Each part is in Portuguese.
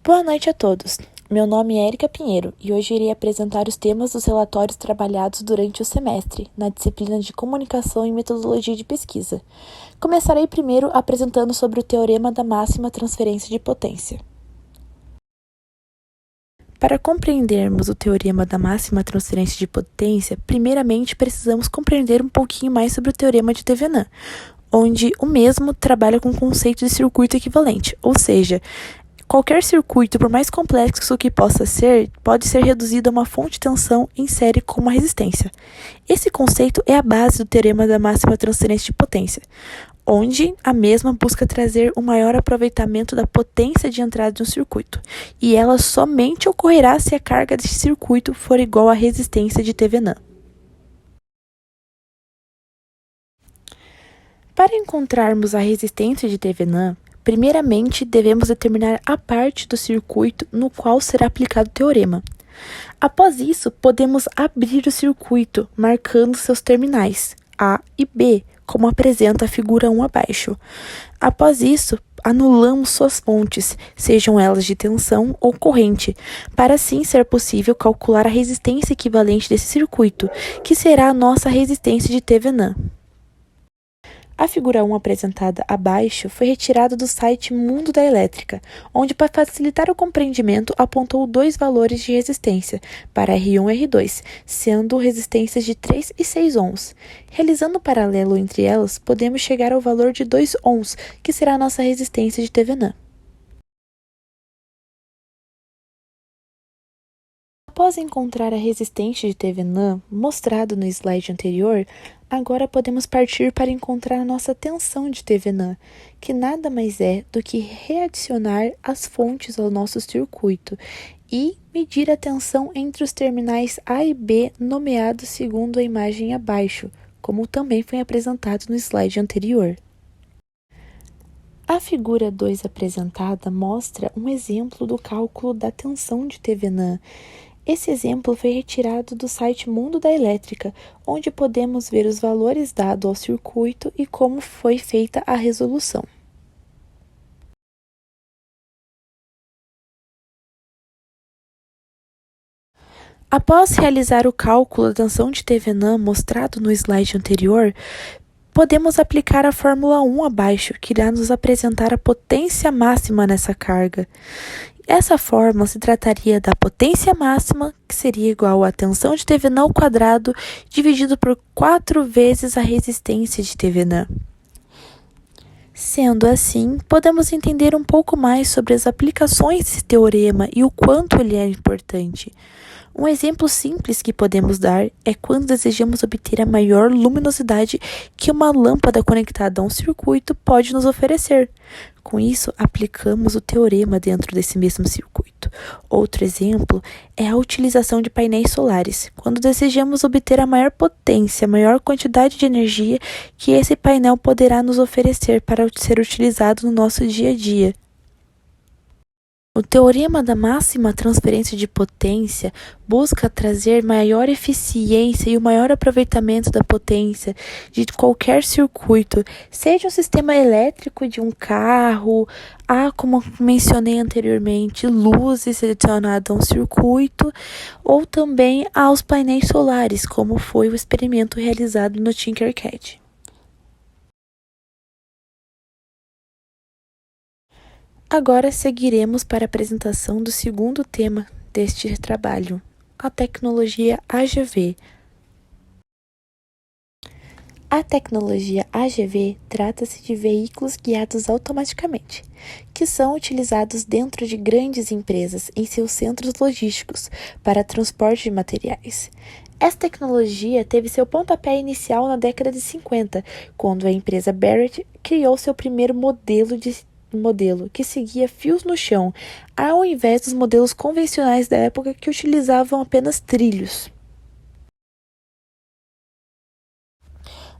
Boa noite a todos. Meu nome é Erika Pinheiro e hoje irei apresentar os temas dos relatórios trabalhados durante o semestre, na disciplina de Comunicação e Metodologia de Pesquisa. Começarei primeiro apresentando sobre o Teorema da Máxima Transferência de Potência. Para compreendermos o Teorema da Máxima Transferência de Potência, primeiramente precisamos compreender um pouquinho mais sobre o Teorema de Thevenin, onde o mesmo trabalha com o conceito de circuito equivalente, ou seja, qualquer circuito, por mais complexo que possa ser, pode ser reduzido a uma fonte de tensão em série com uma resistência. Esse conceito é a base do Teorema da Máxima Transferência de Potência, onde a mesma busca trazer um maior aproveitamento da potência de entrada de um circuito, e ela somente ocorrerá se a carga deste circuito for igual à resistência de Thevenin. Para encontrarmos a resistência de Thevenin, primeiramente devemos determinar a parte do circuito no qual será aplicado o teorema. Após isso, podemos abrir o circuito, marcando seus terminais, A e B, como apresenta a figura 1 abaixo. Após isso, anulamos suas fontes, sejam elas de tensão ou corrente, para assim ser possível calcular a resistência equivalente desse circuito, que será a nossa resistência de Thevenin. A figura 1 apresentada abaixo foi retirada do site Mundo da Elétrica, onde, para facilitar o compreendimento, apontou dois valores de resistência para R1 e R2, sendo resistências de 3 e 6 ohms. Realizando o paralelo entre elas, podemos chegar ao valor de 2 ohms, que será a nossa resistência de Thevenin. Após encontrar a resistência de Thevenin, mostrado no slide anterior, agora podemos partir para encontrar a nossa tensão de Thevenin, que nada mais é do que readicionar as fontes ao nosso circuito e medir a tensão entre os terminais A e B nomeados segundo a imagem abaixo, como também foi apresentado no slide anterior. A figura 2 apresentada mostra um exemplo do cálculo da tensão de Thevenin. Esse exemplo foi retirado do site Mundo da Elétrica, onde podemos ver os valores dados ao circuito e como foi feita a resolução. Após realizar o cálculo da tensão de Thevenin mostrado no slide anterior, podemos aplicar a fórmula 1 abaixo, que irá nos apresentar a potência máxima nessa carga. Essa fórmula se trataria da potência máxima, que seria igual à tensão de Thevenin ao quadrado, dividido por 4 vezes a resistência de Thevenin. Sendo assim, podemos entender um pouco mais sobre as aplicações desse teorema e o quanto ele é importante. Um exemplo simples que podemos dar é quando desejamos obter a maior luminosidade que uma lâmpada conectada a um circuito pode nos oferecer. Com isso, aplicamos o teorema dentro desse mesmo circuito. Outro exemplo é a utilização de painéis solares, quando desejamos obter a maior potência, a maior quantidade de energia que esse painel poderá nos oferecer para ser utilizado no nosso dia a dia. O Teorema da Máxima Transferência de Potência busca trazer maior eficiência e o maior aproveitamento da potência de qualquer circuito, seja um sistema elétrico de um carro, como mencionei anteriormente, luzes adicionadas a um circuito, ou também aos painéis solares, como foi o experimento realizado no Tinkercad. Agora seguiremos para a apresentação do segundo tema deste trabalho, a tecnologia AGV. A tecnologia AGV trata-se de veículos guiados automaticamente, que são utilizados dentro de grandes empresas em seus centros logísticos para transporte de materiais. Essa tecnologia teve seu pontapé inicial na década de 50, quando a empresa Barrett criou seu primeiro modelo que seguia fios no chão, ao invés dos modelos convencionais da época que utilizavam apenas trilhos.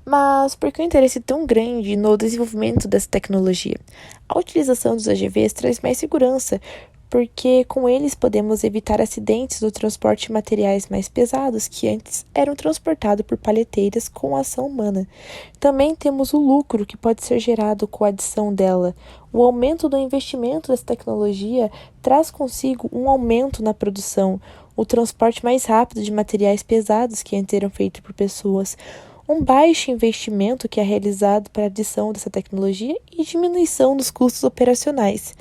Mas por que o interesse tão grande no desenvolvimento dessa tecnologia? A utilização dos AGVs traz mais segurança, porque com eles podemos evitar acidentes do transporte de materiais mais pesados que antes eram transportados por palheteiras com ação humana. Também temos o lucro que pode ser gerado com a adição dela. O aumento do investimento dessa tecnologia traz consigo um aumento na produção, o transporte mais rápido de materiais pesados que antes eram feitos por pessoas, um baixo investimento que é realizado para a adição dessa tecnologia e diminuição dos custos operacionais,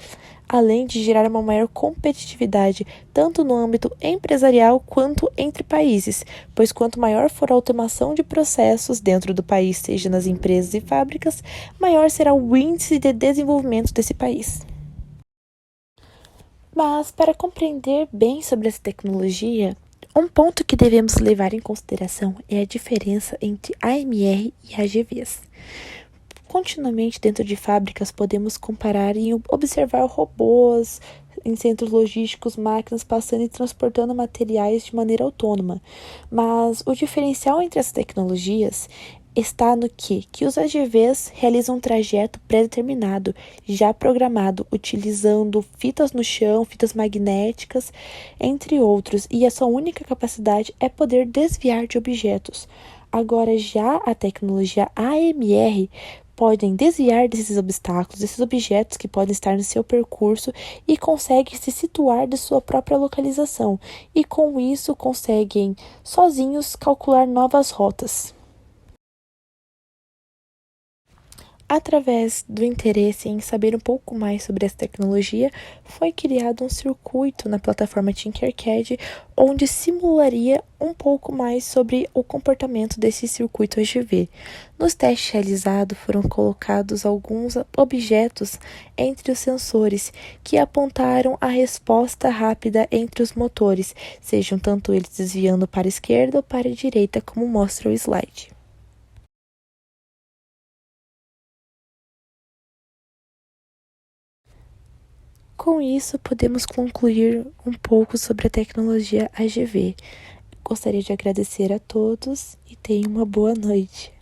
além de gerar uma maior competitividade tanto no âmbito empresarial quanto entre países, pois quanto maior for a automação de processos dentro do país, seja nas empresas e fábricas, maior será o índice de desenvolvimento desse país. Mas, para compreender bem sobre essa tecnologia, um ponto que devemos levar em consideração é a diferença entre AMR e AGVs. Continuamente dentro de fábricas podemos comparar e observar robôs em centros logísticos, máquinas passando e transportando materiais de maneira autônoma. Mas o diferencial entre as tecnologias está no que os AGVs realizam um trajeto pré-determinado, já programado, utilizando fitas no chão, fitas magnéticas, entre outros, e a sua única capacidade é poder desviar de objetos. Agora, já a tecnologia AMR podem desviar desses obstáculos, desses objetos que podem estar no seu percurso e conseguem se situar de sua própria localização, e com isso conseguem sozinhos calcular novas rotas. Através do interesse em saber um pouco mais sobre essa tecnologia, foi criado um circuito na plataforma Tinkercad, onde simularia um pouco mais sobre o comportamento desse circuito AGV. Nos testes realizados, foram colocados alguns objetos entre os sensores que apontaram a resposta rápida entre os motores, sejam tanto eles desviando para a esquerda ou para a direita, como mostra o slide. Com isso, podemos concluir um pouco sobre a tecnologia AGV. Gostaria de agradecer a todos e tenham uma boa noite.